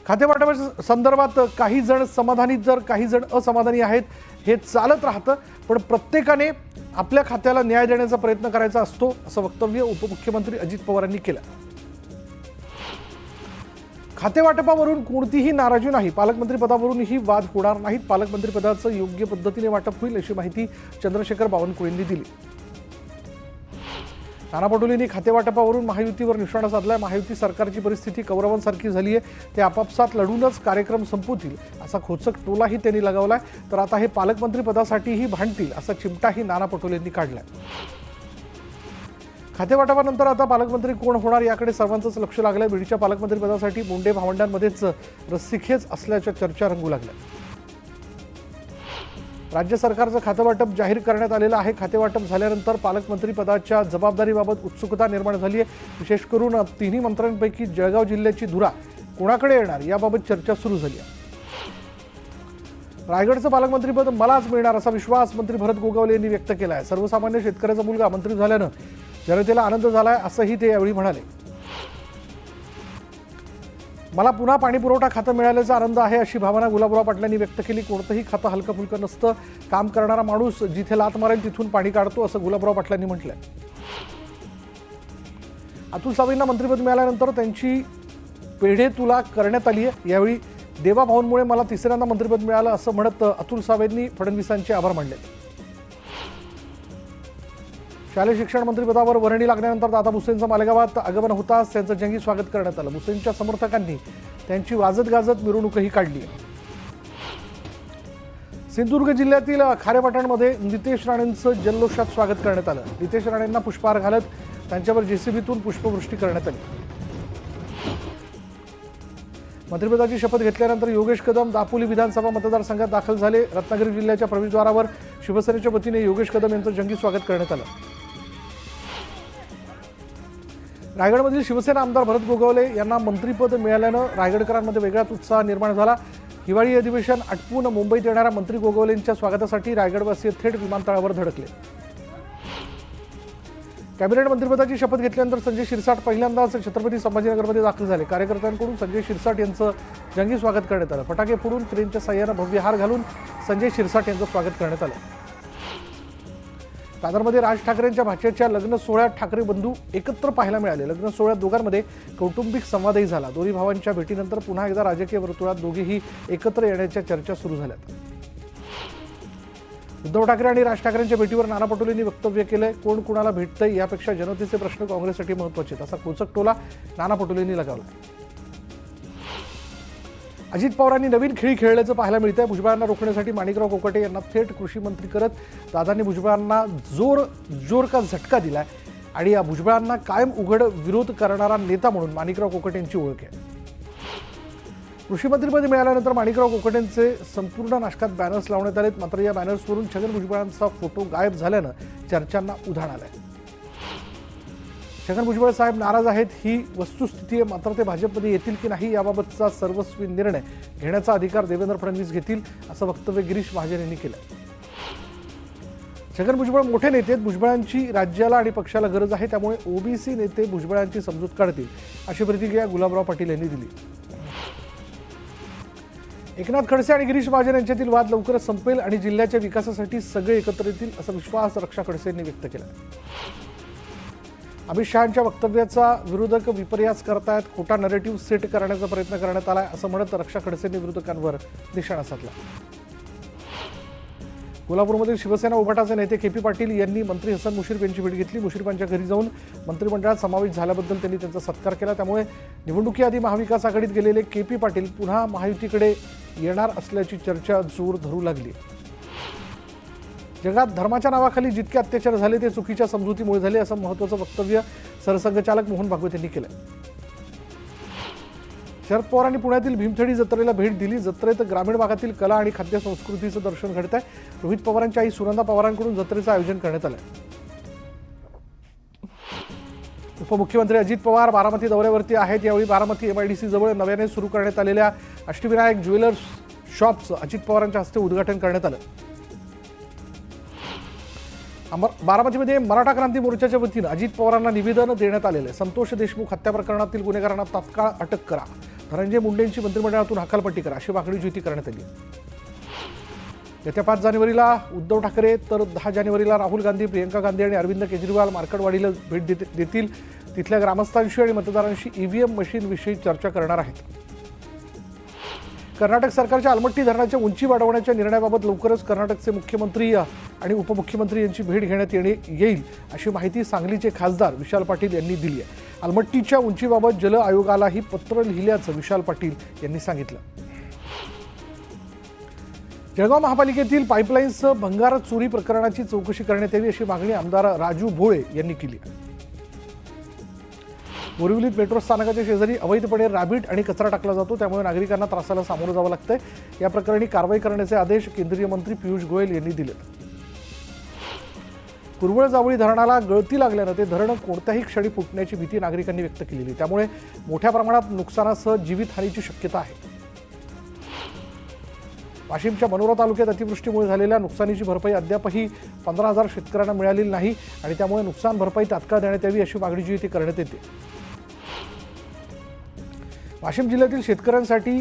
खातेवाटपाच्या संदर्भात काही जण समाधानी तर काही जण असमाधानी आहेत, हे चालत राहतं, पण प्रत्येकाने आपल्या खात्याला न्याय देण्याचा प्रयत्न करायचा असतो, असं वक्तव्य उपमुख्यमंत्री अजित पवार यांनी केलं. खातेवाटपावरून कोणतीही नाराजी नाही, पालकमंत्री पदावरूनही वाद होणार नाहीत, पालकमंत्री पदाचं योग्य पद्धतीने वाटप होईल अशी माहिती चंद्रशेखर बावनकुळेंनी दिली. नाना पटोलेंनी खातेवाटपावरून महायुतीवर निशाणा साधलाय. महायुती सरकारची परिस्थिती कौरवांसारखी झाली आहे, ते आपापसात लढूनच कार्यक्रम संपवतील असा खोचक टोलाही त्यांनी लगावलाय. तर आता हे पालकमंत्री पदासाठीही भांडतील असा चिमटाही नाना पटोलेंनी काढलाय. खातेवाटपानंतर आता पालकमंत्री कोण होणार याकडे सर्वांचंच लक्ष लागलंय. बीडच्या पालकमंत्री पदासाठी मुंडे भावंडांमध्येच रस्सीखेच असल्याच्या चर्चा रंगू लागल्या. राज्य सरकारचं खातेवाटप जाहीर करण्यात आलेलं आहे. खातेवाटप झाल्यानंतर पालकमंत्री पदाच्या जबाबदारीबाबत उत्सुकता निर्माण झाली आहे. विशेष करून तिन्ही मंत्र्यांपैकी जळगाव जिल्ह्याची धुरा कोणाकडे येणार याबाबत चर्चा सुरू झाली आहे. रायगडचं पालकमंत्रीपद मलाच मिळणार असा विश्वास मंत्री भरत गोगावले यांनी व्यक्त केला आहे. सर्वसामान्य शेतकऱ्याचा मुलगा मंत्री झाल्यानं जनतेला आनंद झालाय असंही ते यावेळी म्हणाले. मला पुन्हा पाणीपुरवठा खातं मिळाल्याचा आनंद आहे अशी भावना गुलाबराव पाटलांनी व्यक्त केली. कोणतंही खातं हलकं फुलकं नसतं, काम करणारा माणूस जिथे लात मारेल तिथून पाणी काढतो असं गुलाबराव पाटलांनी म्हटलंय. अतुल सावेंना मंत्रिपद मिळाल्यानंतर त्यांची पेढे तुला करण्यात आली आहे. यावेळी देवाभाऊंमुळे मला तिसऱ्यांदा मंत्रिपद मिळालं असं म्हणत अतुल सावेंनी फडणवीसांचे आभार मानले. शालेय शिक्षण मंत्रिपदावर वर्णी लागल्यानंतर दादा भुसेंचं मालेगावात आगमन होताच त्यांचं जंगी स्वागत करण्यात आलं. भुसेंच्या समर्थकांनी त्यांची वाजत गाजत मिरवणूकही काढली. सिंधुदुर्ग जिल्ह्यातील खारेपाटणमध्ये नितेश राणेंचं जल्लोषात स्वागत करण्यात आलं. नितेश राणेंना पुष्पहार घालत त्यांच्यावर जेसीबीतून पुष्पवृष्टी करण्यात आली. मंत्रिपदाची शपथ घेतल्यानंतर योगेश कदम दापोली विधानसभा मतदारसंघात दाखल झाले. रत्नागिरी जिल्ह्याच्या प्रवेशद्वारावर शिवसेनेच्या वतीने योगेश कदम यांचं जंगी स्वागत करण्यात आलं. रायगडमधील शिवसेना आमदार भरत गोगावले यांना मंत्रिपद मिळाल्यानं रायगडकरांमध्ये वेगळाच उत्साह निर्माण झाला. हिवाळी अधिवेशन आटपून मुंबईत येणाऱ्या मंत्री गोगावलेंच्या स्वागतासाठी रायगडवासीय थेट विमानतळावर धडकले. कॅबिनेट मंत्रिपदाची शपथ घेतल्यानंतर संजय शिरसाट पहिल्यांदाच छत्रपती संभाजीनगरमध्ये दाखल झाले. कार्यकर्त्यांकडून संजय शिरसाट यांचं जंगी स्वागत करण्यात आलं. फटाके फोडून क्रेनच्या साह्यानं भव्य हार घालून संजय शिरसाट यांचं स्वागत करण्यात आलं. दादरमध्ये राज ठाकरेंच्या भाच्याच्या लग्न सोहळ्यात ठाकरे बंधू एकत्र पाहायला मिळाले. लग्न सोहळ्यात दोघांमध्ये कौटुंबिक संवादही झाला. दोन्ही भावांच्या भेटीनंतर पुन्हा एकदा राजकीय वर्तुळात दोघेही एकत्र येण्याच्या चर्चा सुरू झाल्यात. उद्धव ठाकरे आणि राज ठाकरेंच्या भेटीवर नाना पटोलेंनी वक्तव्य केलंय. कोण कुणाला भेटतंय यापेक्षा जनतेचे प्रश्न काँग्रेससाठी महत्त्वाचे आहेत असा खोचक टोला नाना पटोलेंनी लगावला. अजित पवारांनी नवीन खेळी खेळल्याचं पाहायला मिळतंय. भुजबळांना रोखण्यासाठी माणिकराव कोकाटे यांना थेट कृषी मंत्री करत दादांनी भुजबळांना जोर का झटका दिलाय आणि या भुजबळांना कायम उघड विरोध करणारा नेता म्हणून माणिकराव कोकाटे यांची ओळख आहे. कृषी मंत्रिपद मिळाल्यानंतर माणिकराव कोकाटेंचे संपूर्ण नाशकात बॅनर्स लावण्यात आलेत. मात्र या बॅनर्सवरून छगन भुजबळांचा फोटो गायब झाल्यानं चर्चांना उधाण आलंय. छगन भुजबळ साहेब नाराज आहेत ही वस्तुस्थिती आहे. मात्र ते भाजपमध्ये येतील की नाही याबाबतचा सर्वस्वी निर्णय घेण्याचा अधिकार देवेंद्र फडणवीस घेतील असं वक्तव्य गिरीश महाजन यांनी केलं. छगन भुजबळ मोठे नेते आहेत. भुजबळांची राज्याला आणि पक्षाला गरज आहे, त्यामुळे ओबीसी नेते भुजबळांची समजूत काढतील अशी प्रतिक्रिया गुलाबराव पाटील यांनी दिली. एकनाथ खडसे आणि गिरीश महाजन यांच्यातील वाद लवकरच संपेल आणि जिल्ह्याच्या विकासासाठी सगळे एकत्र येतील असा विश्वास रक्षा खडसे यांनी व्यक्त केला. अमित शहांच्या वक्तव्याचा विरोधक विपर्यास करतायत. खोटा नरेटिव्ह सेट करण्याचा प्रयत्न करण्यात आलाय असं म्हणत रक्षा खडसेंनी विरोधकांवर निशाणा साधला. कोल्हापूरमधील शिवसेना उभाटाचे नेते के पी पाटील यांनी मंत्री हसन मुश्रीफ यांची भेट घेतली. मुश्रीफांच्या घरी जाऊन मंत्रिमंडळात समावेश झाल्याबद्दल त्यांनी त्यांचा सत्कार केला. त्यामुळे निवडणुकीआधी महाविकास आघाडीत गेलेले के पी पाटील पुन्हा महायुतीकडे येणार असल्याची चर्चा जोर धरू लागली. जगात धर्माच्या नावाखाली जितके अत्याचार झाले ते चुकीच्या समजुतीमुळे झाले असं महत्त्वाचं वक्तव्य सरसंघचालक मोहन भागवत यांनी केलं. शरद पवारांनी पुण्यातील भीमथडी जत्रेला भेट दिली. जत्रेत ग्रामीण भागातील कला आणि खाद्य संस्कृतीचं दर्शन घडत आहे. रोहित पवारांच्या आई सुनंदा पवारांकडून जत्रेचं आयोजन करण्यात आलं. उपमुख्यमंत्री अजित पवार बारामती दौऱ्यावरती आहेत. यावेळी बारामती MIDC जवळ नव्याने सुरू करण्यात आलेल्या अष्टविनायक ज्वेलर्स शॉपचं अजित पवारांच्या हस्ते उद्घाटन करण्यात आलं. बारामतीमध्ये मराठा क्रांती मोर्चाच्या वतीनं अजित पवारांना निवेदन देण्यात आलेलं आहे. संतोष देशमुख हत्या प्रकरणातील गुन्हेगारांना तात्काळ अटक करा, धनंजय मुंडेंची मंत्रिमंडळातून हकालपट्टी करा अशी मागणी युती करण्यात आली आहे. येत्या 5 जानेवारीला उद्धव ठाकरे तर 10 जानेवारीला राहुल गांधी, प्रियंका गांधी आणि अरविंद केजरीवाल मार्केटवाडीला भेट देतील. तिथल्या ग्रामस्थांशी आणि मतदारांशी ईव्हीएम मशीनविषयी चर्चा करणार आहेत. कर्नाटक सरकारच्या अलमट्टी धरणाच्या उंची वाढवण्याच्या निर्णयाबाबत लवकरच कर्नाटकचे मुख्यमंत्री आणि उपमुख्यमंत्री यांची भेट घेण्यात येईल अशी माहिती सांगलीचे खासदार विशाल पाटील यांनी दिली आहे. अलमट्टीच्या उंचीबाबत जल आयोगालाही पत्र लिहिल्याचं विशाल पाटील यांनी सांगितलं. जळगाव महापालिकेतील पाईपलाईन्स भंगार चोरी प्रकरणाची चौकशी करण्यात यावी अशी मागणी आमदार राजू भोळे यांनी केली आहे. बोरिवलीत मेट्रो स्थानकाच्या शेजारी अवैधपणे रॅबिट आणि कचरा टाकला जातो, त्यामुळे नागरिकांना त्रासाला सामोरं जावं लागतंय. या प्रकरणी कारवाई करण्याचे आदेश केंद्रीय मंत्री पियुष गोयल यांनी दिले. कुरवळ जावळी धरणाला गळती लागल्यानं ते धरण कोणत्याही क्षणी फुटण्याची भीती नागरिकांनी व्यक्त केलेली, त्यामुळे मोठ्या प्रमाणात नुकसानासह जीवितहानीची शक्यता आहे. वाशिमच्या मनोरा तालुक्यात अतिवृष्टीमुळे झालेल्या नुकसानीची भरपाई अद्यापही 15,000 शेतकऱ्यांना मिळालेली नाही आणि त्यामुळे नुकसान भरपाई तात्काळ देण्यात यावी अशी मागणी जी ती करण्यात येते. वाशिम जिल्ह्यातील शेतकऱ्यांसाठी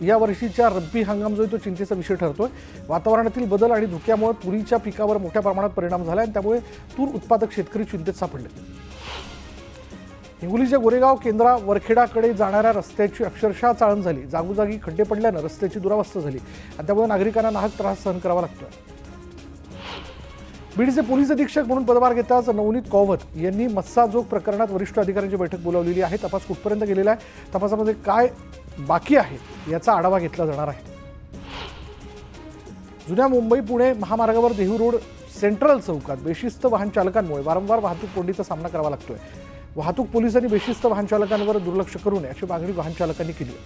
या वर्षीच्या रब्बी हंगाम जो तो चिंतेचा विषय ठरतोय. वातावरणातील बदल आणि धुक्यामुळे तुरीच्या पिकावर मोठ्या प्रमाणात परिणाम झाला आणि त्यामुळे तूर उत्पादक शेतकरी चिंतेत सापडले. हिंगोलीच्या गोरेगाव केंद्रा वरखेडाकडे जाणाऱ्या रस्त्याची अक्षरशः चाळण झाली. जागोजागी खड्डे पडल्यानं रस्त्याची दुरावस्था झाली आणि त्यामुळे नागरिकांना नाहक त्रास सहन करावा लागतोय. बीडचे पोलीस अधीक्षक म्हणून पदभार घेताच नवनीत कौवत यांनी मस्साजोग प्रकरणात वरिष्ठ अधिकाऱ्यांची बैठक बोलावलेली आहे. तपास कुठपर्यंत गेलेला आहे, तपासामध्ये काय बाकी आहे याचा आढावा घेतला जाणार आहे. जुन्या मुंबई पुणे महामार्गावर देहू रोड सेंट्रल चौकात बेशिस्त वाहन चालकांमुळे वारंवार वाहतूक कोंडीचा सामना करावा लागतोय. वाहतूक पोलिसांनी बेशिस्त वाहन चालकांवर दुर्लक्ष करू नये अशी मागणी वाहन चालकांनी केली.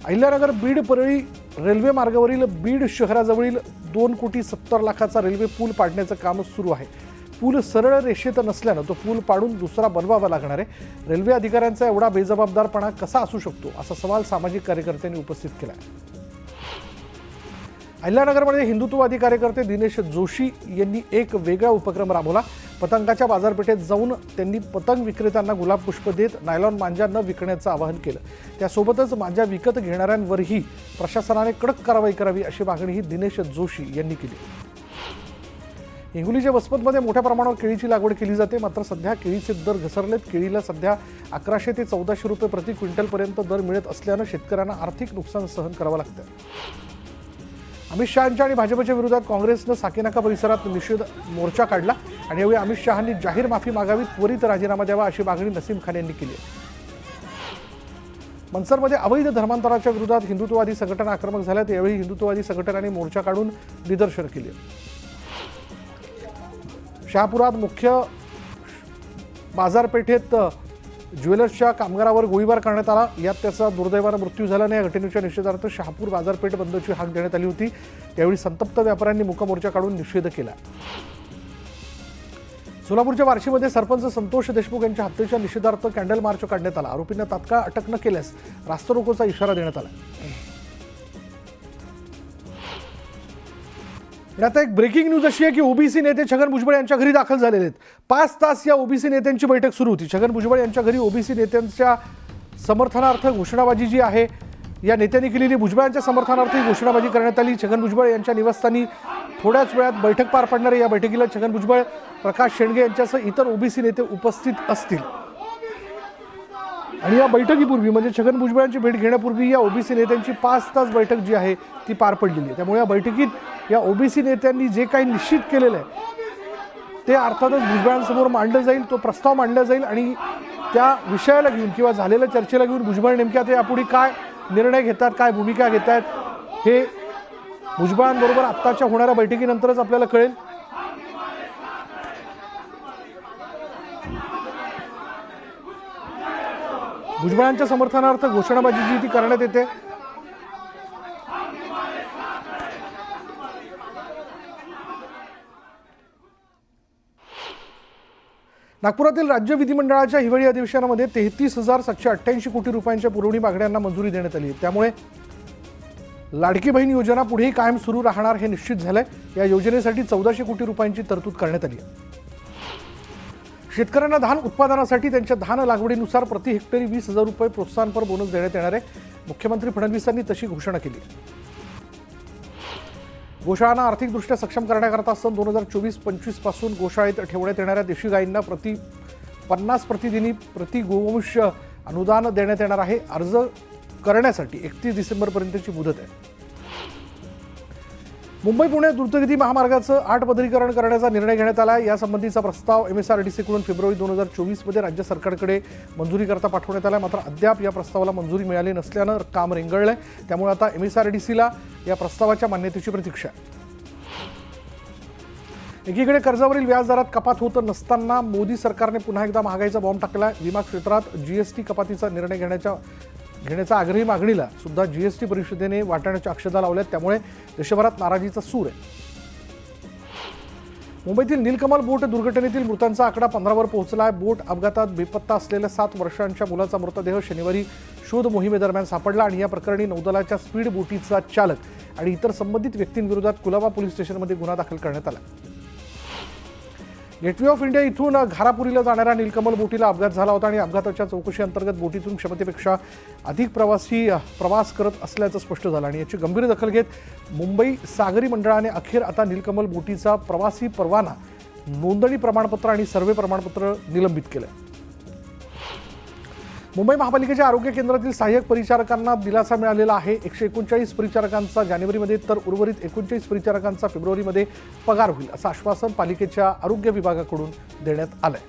अहिल्यानगर बीड परळी रेल्वे मार्गावरील बीड शहराजवळील 2,70,00,000चा रेल्वे पूल पाडण्याचं काम सुरू आहे. पूल सरळ रेषेत नसल्यानं तो पूल पाडून दुसरा बनवावा लागणार आहे. रेल्वे अधिकाऱ्यांचा एवढा बेजबाबदारपणा कसा असू शकतो असा सवाल सामाजिक कार्यकर्त्यांनी उपस्थित केला आहे. अहिल्यानगरमध्ये हिंदुत्ववादी कार्यकर्ते दिनेश जोशी यांनी एक वेगळा उपक्रम राबवला. पतंगाच्या बाजारपेठेत जाऊन त्यांनी पतंग विक्रेत्यांना गुलाब पुष्प देत नायलॉन मांजा न विकण्याचं आवाहन केलं. त्यासोबतच मांजा विकत घेणाऱ्यांवरही प्रशासनाने कडक कारवाई करावी अशी मागणीही दिनेश जोशी यांनी केली. हिंगोलीच्या वसमतमध्ये मोठ्या प्रमाणावर केळीची लागवड केली जाते, मात्र सध्या केळीचे दर घसरलेत. केळीला सध्या 1100 ते 1400 रुपये प्रति क्विंटलपर्यंत दर मिळत असल्यानं शेतकऱ्यांना आर्थिक नुकसान सहन करावं लागतं. अमित शहांच्या आणि भाजपच्या विरोधात काँग्रेसनं साकीनाका परिसरात निषेध मोर्चा काढला आणि यावेळी अमित शहांनी जाहीर माफी मागावी, त्वरित राजीनामा द्यावा अशी मागणी नसीम खान यांनी केली. मनसरमध्ये अवैध धर्मांतराच्या विरोधात हिंदुत्ववादी संघटना आक्रमक झाल्यात. यावेळी हिंदुत्ववादी संघटनांनी मोर्चा काढून निदर्शन केली. शहापुरात मुख्य बाजारपेठेत ज्वेलर्सच्या कामगारावर गोळीबार करण्यात आला. यात त्याचा दुर्दैवानं मृत्यू झाला नाही. या घटनेच्या निषेधार्थ शहापूर बाजारपेठ बंदची हाक देण्यात आली होती. त्यावेळी संतप्त व्यापाऱ्यांनी मुका मोर्चा काढून निषेध केला. सोलापूरच्या वार्शीमध्ये सरपंच संतोष देशमुख यांच्या हत्येच्या निषेधार्थ कॅन्डल मार्च काढण्यात आला. आरोपींना तात्काळ अटक न केल्यास रास्तारोकोचा इशारा देण्यात आला. आता एक ब्रेकिंग न्यूज अशी आहे की ओबीसी नेते छगन भुजबळ यांच्या घरी दाखल झालेले आहेत. 5 तास या ओबीसी नेत्यांची बैठक सुरू होती. छगन भुजबळ यांच्या घरी ओबीसी नेत्यांच्या समर्थनार्थ घोषणाबाजी जी आहे या नेत्यांनी केलेली, भुजबळांच्या समर्थनार्थ ही घोषणाबाजी करण्यात आली. छगन भुजबळ यांच्या निवासस्थानी थोड्याच वेळात बैठक पार पडणार आहे. या बैठकीला छगन भुजबळ, प्रकाश शेंडगे यांच्यासह इतर ओबीसी नेते उपस्थित असतील. आणि या बैठकीपूर्वी म्हणजे छगन भुजबळांची भेट घेण्यापूर्वी या ओबीसी नेत्यांची 5 तास बैठक जी आहे ती पार पडलेली आहे. त्यामुळे या बैठकीत या ओबीसी नेत्यांनी जे काही निश्चित केलेलं आहे ते अर्थातच भुजबळांसमोर मांडलं जाईल. तो प्रस्ताव मांडला जाईल आणि त्या विषयाला घेऊन किंवा झालेल्या चर्चेला घेऊन भुजबळ नेमक्या ते यापुढे काय निर्णय घेतात, काय भूमिका घेत आहेत हे भुजबळांबरोबर आत्ताच्या होणाऱ्या बैठकीनंतरच आपल्याला कळेल. भुजबळांच्या समर्थनार्थ घोषणाबाजी जी ती करण्यात येते. नागपुरातील राज्य विधिमंडळाच्या हिवाळी अधिवेशनामध्ये 33,788 कोटी रुपयांच्या पुरवणी मागण्यांना मंजुरी देण्यात आली. त्यामुळे लाडकी बहीण योजना पुढेही कायम सुरू राहणार हे निश्चित झालंय. या योजनेसाठी 1400 कोटी रुपयांची तरतूद करण्यात आली. शेतकऱ्यांना धान उत्पादनासाठी त्यांच्या धान लागवडीनुसार प्रति हेक्टरी 20,000 रुपये प्रोत्साहनपर बोनस देण्यात येणार आहे. मुख्यमंत्री फडणवीसांनी तशी घोषणा केली. गोशाळांना आर्थिकदृष्ट्या सक्षम करण्याकरता सन 2024-25 पासून गोशाळेत ठेवण्यात येणाऱ्या देशी गायींना 50 प्रतिदिनी प्रति गोवंश अनुदान देण्यात येणार आहे. अर्ज करण्यासाठी 31 डिसेंबरपर्यंतची मुदत आहे. मुंबई पुणे द्रुतगती महामार्गाचं 8 पदरीकरण करण्याचा निर्णय घेण्यात आला आहे. यासंबंधीचा प्रस्ताव MSRDCकडून फेब्रुवारी 2024 मध्ये राज्य सरकारकडे मंजुरीकरता पाठवण्यात आला. मात्र अद्याप या प्रस्तावाला मंजुरी मिळाली नसल्यानं काम रेंगाळलंय. त्यामुळे आता MSRDCला या प्रस्तावाच्या मान्यतेची प्रतीक्षा आहे. एकीकडे कर्जावरील व्याजदरात कपात होत नसताना मोदी सरकारने पुन्हा एकदा महागाईचा बॉम्ब टाकला. विमा क्षेत्रात GST कपातीचा निर्णय घेण्याच्या आग्रही मागणीला सुद्धा GST परिषदेने वाटाण्याच्या अक्षता लावल्यात. त्यामुळे देशभरात नाराजीचा सूर आहे. मुंबईतील नीलकमल बोट दुर्घटनेतील मृतांचा आकडा 15वर पोहोचला. बोट अपघातात बेपत्ता असलेल्या 7 वर्षांच्या मुलाचा मृतदेह शनिवारी शोध मोहिमेदरम्यान सापडला आणि या प्रकरणी नौदलाच्या स्पीड बोटीचा चालक आणि इतर संबंधित व्यक्तींविरोधात कुलाबा पोलीस स्टेशनमध्ये गुन्हा दाखल करण्यात आला. गेटवे ऑफ इंडिया इथून घारापुरीला जाणाऱ्या नीलकमल बोटीला अपघात झाला होता आणि अपघाताच्या चौकशी अंतर्गत बोटीतून क्षमतेपेक्षा अधिक प्रवासी प्रवास करत असल्याचं स्पष्ट झालं आणि याची गंभीर दखल घेत मुंबई सागरी मंडळाने अखेर आता नीलकमल बोटीचा प्रवासी परवाना, नोंदणी प्रमाणपत्र आणि सर्वे प्रमाणपत्र निलंबित केलं. मुंबई महापालिकेच्या आरोग्य केंद्रातील सहाय्यक परिचारकांना दिलासा मिळालेला आहे. 139 परिचारकांचा जानेवारीमध्ये तर उर्वरित 39 परिचारकांचा फेब्रुवारीमध्ये पगार होईल असं आश्वासन पालिकेच्या आरोग्य विभागाकडून देण्यात आलंय.